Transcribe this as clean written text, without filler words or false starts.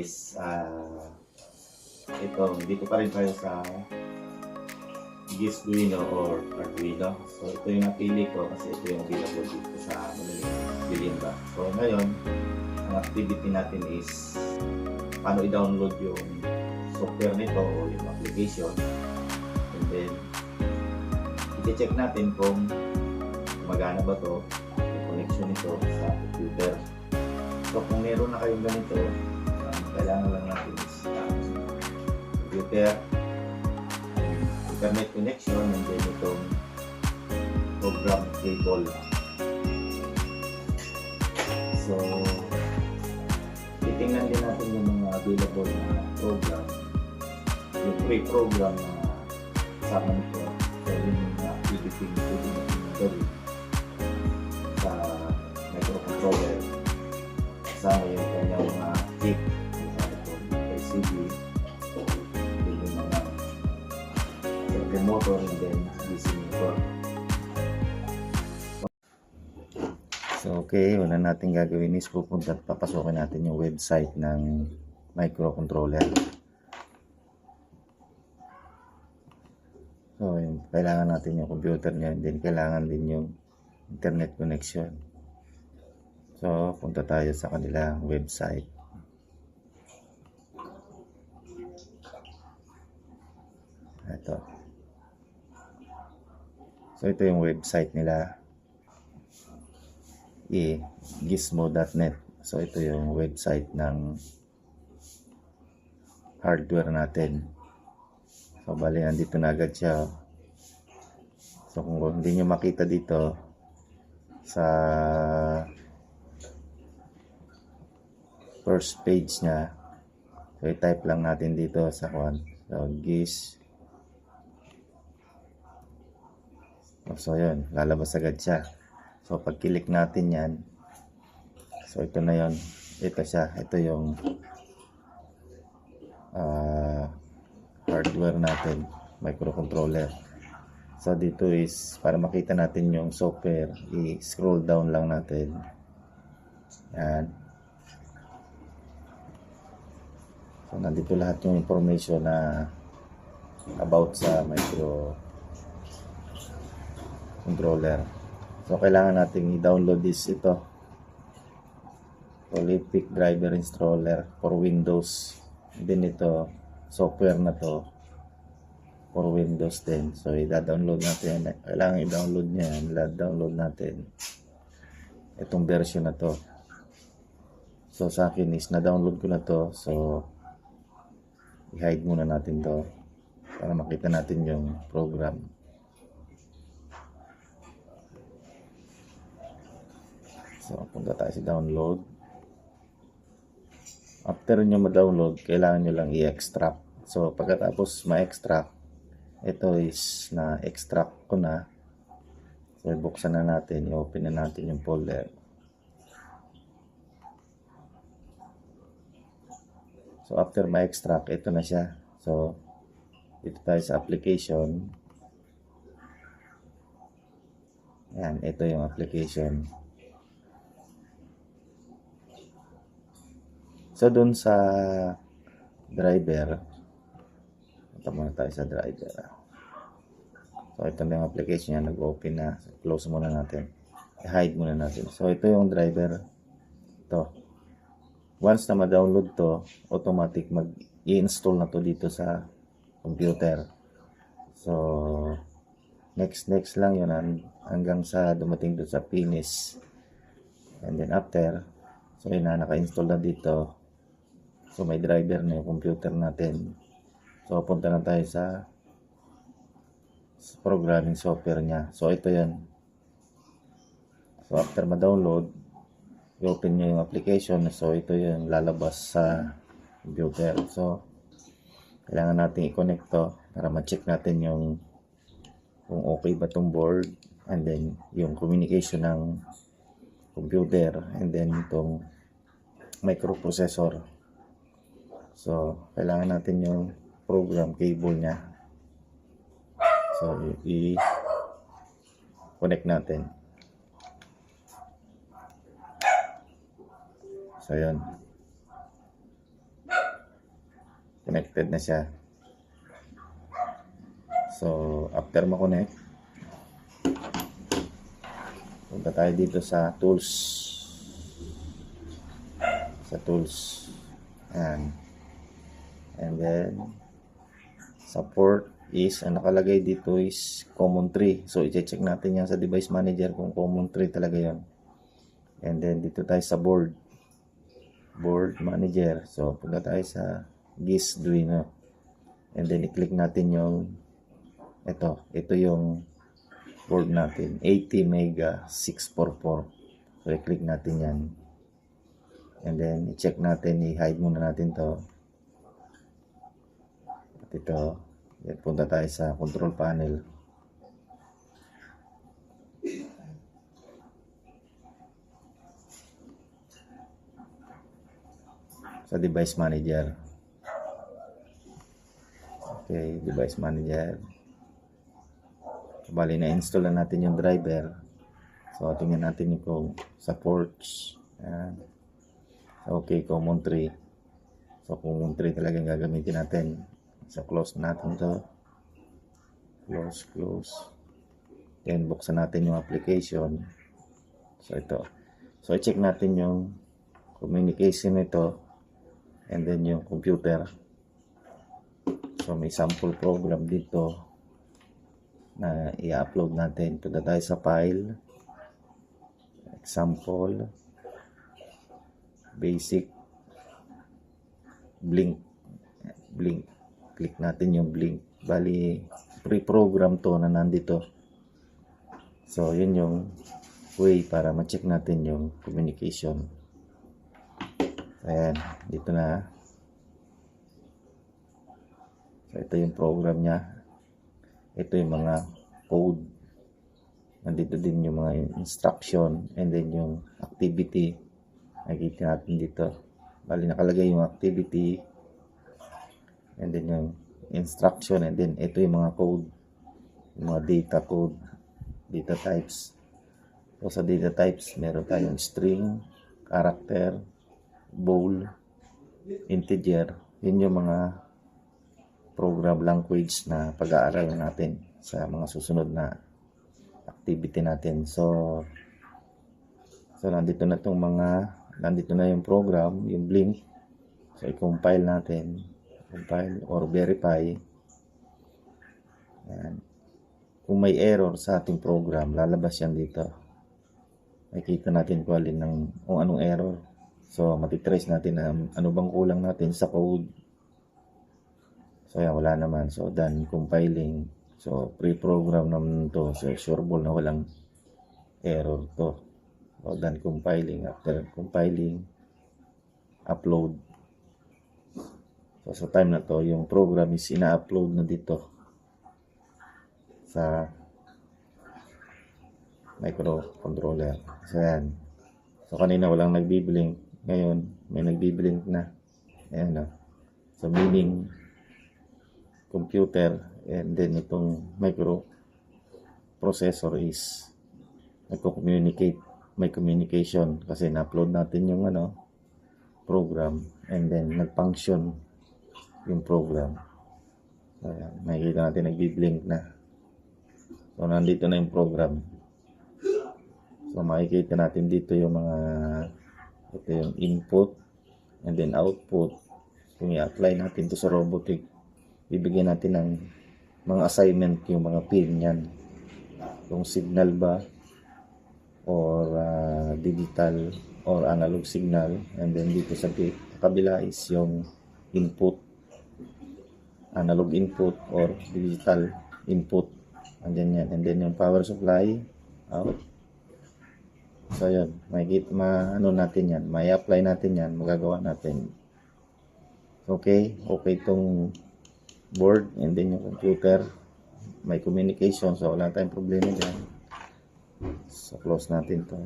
is ito, dito pa rin tayo sa Arduino or Arduino. So ito yung napili ko kasi ito yung available dito sa madaling ba. So ngayon, ang activity natin is paano i-download yung software nito o yung application, and then i-check natin kung gumagana ba to yung connection nito sa computer. So kung meron na kayong ganito, kailangan lang natin is computer, internet connection, and then itong program cable. So titingnan din natin yung mga available na program, yung free program na kasama nito. So yun yung activity na pwede natin gawin sa microcontroller. Kasama yung kanyang mga chip, LCD, yung mga circuit motor, and then DC motor. So okay, una natin gagawin is pupunta at papasokin natin yung website ng microcontroller. So yun, kailangan natin yung computer niya, and then kailangan din yung internet connection. So punta tayo sa kanilang website. Ito. So ito yung website nila, gizmo.net. So ito yung website ng hardware natin. So bali, nandito na agad siya. So kung hindi nyo makita dito sa first page niya, so i-type lang natin dito sa one. So giz. So yun, lalabas agad siya. So pag click natin yan, so ito na yon, ito siya, ito yung hardware natin, microcontroller. So dito is para makita natin yung software, i-scroll down lang natin yan. So nandito lahat yung information na about sa microcontroller. So kailangan natin i-download ito, Prolific Driver Installer for Windows. And then ito, software na to for Windows 10. So i-download natin, kailangan i-download niya, i-download natin itong version na to. So sa akin is na-download ko na to, so i-hide muna natin to para makita natin yung program. So, punta tayo sa download. After nyo ma-download, kailangan nyo lang i-extract. So, pagkatapos ma-extract, ito is na-extract ko na. So, buksan na natin, i-open na natin yung folder. So, after ma-extract, ito na siya. So, dito tayo sa application. Yan, ito yung application. So dun sa driver, punta muna tayo sa driver. So ito na yung application niya, nag-open na. Close muna natin, i-hide muna natin. So ito yung driver. Ito, once na ma-download to, automatic mag-i-install na to dito sa computer. So next lang yun hanggang sa dumating doon sa finish. And then after, so yun na, naka-install na dito. So may driver na yung computer natin. So punta na tayo sa programming software niya. So ito yan. So after ma-download, i-open nyo yung application. So ito yung lalabas sa computer. So kailangan natin i-connect to para ma-check natin yung kung okay ba tong board, and then yung communication ng computer, and then itong microprocessor. So kailangan natin yung program cable nya. So i-connect natin. So yun. Connected na siya. So, after ma-connect, punta tayo dito sa tools. Sa tools. Ayan. And then, support is, ang nakalagay dito is common tree. So, i-check natin yan sa device manager kung common tree talaga yan. And then, dito tayo sa board. Board manager. So, punta tayo sa GIS Arduino. And then, i-click natin yung ito yung board natin. 80 Mega 644. So, i-click natin yan. And then, i-check natin, i-hide muna natin to. At ito, yan, punta tayo sa control panel. Sa device manager. Okay, device manager. Bali, na-install na natin yung driver. So, tingnan natin yung kung supports. Ayan. Okay, common tree. So, common tree talagang gagamitin natin. So, close natin to. Close. Then, buksan natin yung application. So, ito. So, i-check natin yung communication nito. And then, yung computer. So, may sample program dito na i-upload natin. Punta tayo sa file. Example. Basic. Blink. Click natin yung blink. Bali, pre-program to na nandito. So, yun yung way para ma-check natin yung communication. Ayan, dito na. So, ito yung program niya. Ito yung mga code. Nandito din yung mga instruction and then yung activity. Nakikita natin dito. Bali, nakalagay yung activity and then yung instruction and then ito yung mga code. Yung mga data code. Data types. So, sa data types, meron tayong string, character, bool, integer. Yun yung mga program language na pag-aaralan natin sa mga susunod na activity natin. So nandito na yung program, yung blink. So i-compile natin, compile or verify. Ayan. Kung may error sa ating program, lalabas yan dito. Makikita natin kung anong error. So matitrace natin na ano bang kulang natin sa code. So, yan, wala naman. So, done compiling. So, pre-program naman to. So, sureball na walang error to. So, done compiling. After compiling, upload. So, sa time na to, yung program is ina-upload na dito sa microcontroller. So, yan. So, kanina walang nagbiblink. Ngayon, may nagbiblink na. Ayan na. So, meaning, computer and then itong microprocessor is nagko-communicate, may communication kasi na-upload natin yung program and then nag-function yung program. Ayan, makikita natin nagbi-blink na. So nandito na yung program. So makikita natin dito yung ito yung input and then output. Kung i-apply natin to sa robotic, bibigyan natin ng mga assignment yung mga pin yan. Yung signal ba or digital or analog signal. And then dito sa kabila is yung input, analog input or digital input. Andyan yan. And then yung power supply out. So yun, natin yan, may apply natin yan, magagawa natin. Okay itong board and then yung computer may communication, so wala tayong problema dyan. So close natin to.